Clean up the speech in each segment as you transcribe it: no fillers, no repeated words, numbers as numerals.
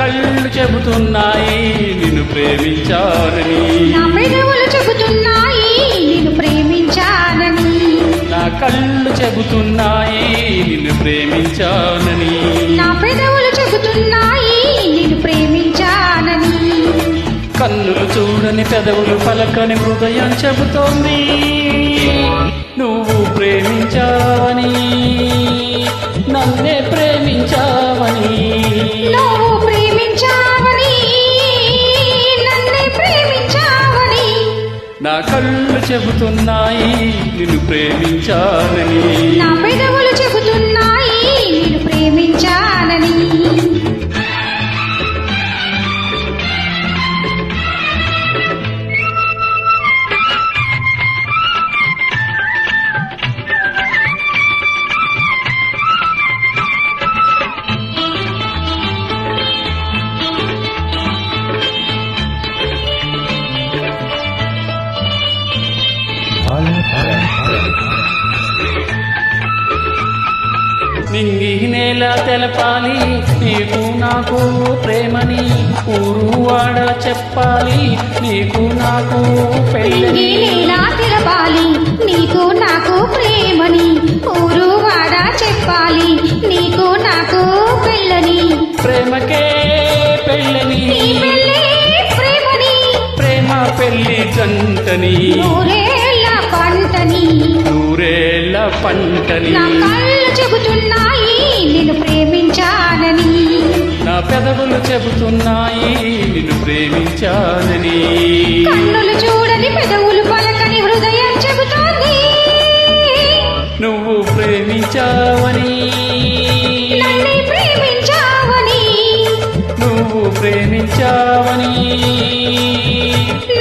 కళ్ళు చెబుతున్నాయి నిన్ను ప్రేమించాలని, నా పెదవులు చెబుతున్నాయి నిన్ను ప్రేమించానని, నా కళ్ళు చెబుతున్నాయి నిన్ను ప్రేమించానని, నా పెదవులు చెబుతున్నాయి నిన్ను ప్రేమించానని, కన్నులు చూడని పెదవులు పలకని హృదయం చెబుతోంది నువ్వు ప్రేమించావని, నన్నే ప్రేమించావని. నువ్వు ప్రేమించావని, నన్నే ప్రేమించావని, నా కళ్ళు చెబుతున్నాయి నిన్ను ప్రేమించానని, నా పెదవులు చెబుతున్నాయి నిన్ను ప్రేమించానని. నింగి నేల తెలపాలి నీకు నాకు ప్రేమని, ఊరు వాడ చెప్పాలి నీకు నాకు పెళ్ళని. నీలా తెలపాలి నీకు నాకు ప్రేమని, ఊరు వాడ చెప్పాలి నీకు నాకు పెళ్ళని. ప్రేమకే పెళ్ళని, నీ పెళ్ళే ప్రేమని, ప్రేమ పెళ్ళి జంటని, నూరేళ్ళ పంటని, నూరేళ్ల పంటని. నా కళ్ళు చెబుతున్నాయి నిన్ను ప్రేమించానని, నా పెదవులు చెబుతున్నాయి నిన్ను ప్రేమించానని, కన్నులు చూడని పెదవులు పలకని హృదయం చెబుతోంది నువ్వు ప్రేమించావని, నన్నే ప్రేమించావని, నువ్వు ప్రేమించావని.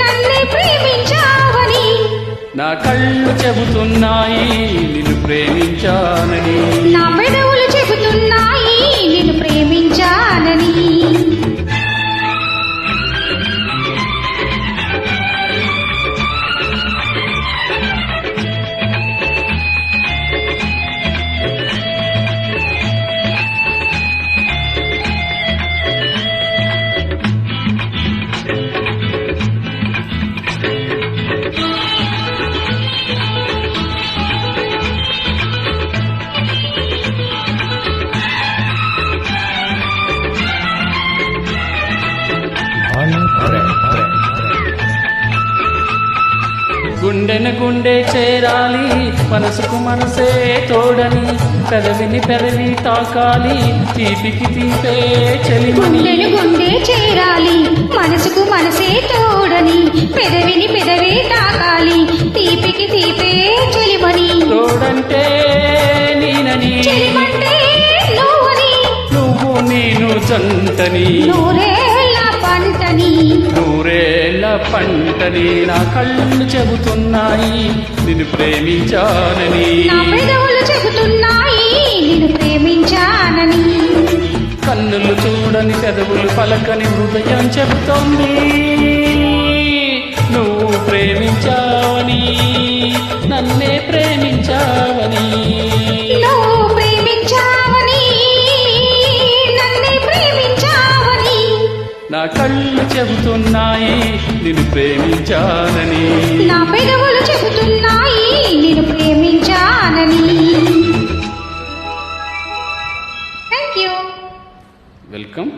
నన్నే ప్రేమించావని, నా కళ్ళు చెబుతున్నాయి నిన్ను ప్రేమించానని, నా పెదవులు చెబుతున్నాయి నిన్ను ప్రేమించానని. గుండెను గుండె చేరాలి మనసుకు మనసే తోడని, పెదవిని పెదవి తాకాలి తీపికి తీపే చెలిమని. గుండెను గుండె చేరాలి మనసుకు మనసే తోడని, పెదవిని పెదవి తాకాలి తీపికి తీపే చెలిమని. తోడంటే నేనని, చెలిమంటే నువ్వని, నువ్వు నేను జంటని, నూరేళ్ళ పంటని, నూరేళ్ల పంటని. నా కళ్ళు చెబుతున్నాయి నిన్ను ప్రేమించానని, నా పెదవులు చెబుతున్నాయి నిన్ను ప్రేమించానని, కన్నులు చూడని పెదవులు పలకని హృదయం చెబుతోంది నువ్వు ప్రేమించావని, నన్నే ప్రేమించావని. నువ్వు ప్రేమించావని, నన్నే ప్రేమించావని, నా కళ్ళు చెబుతున్నాయి నిన్ను ప్రేమించానని, నా పెదవులు చెబుతున్నాయి నిన్ను ప్రేమించానని. Thank you. వెల్కమ్.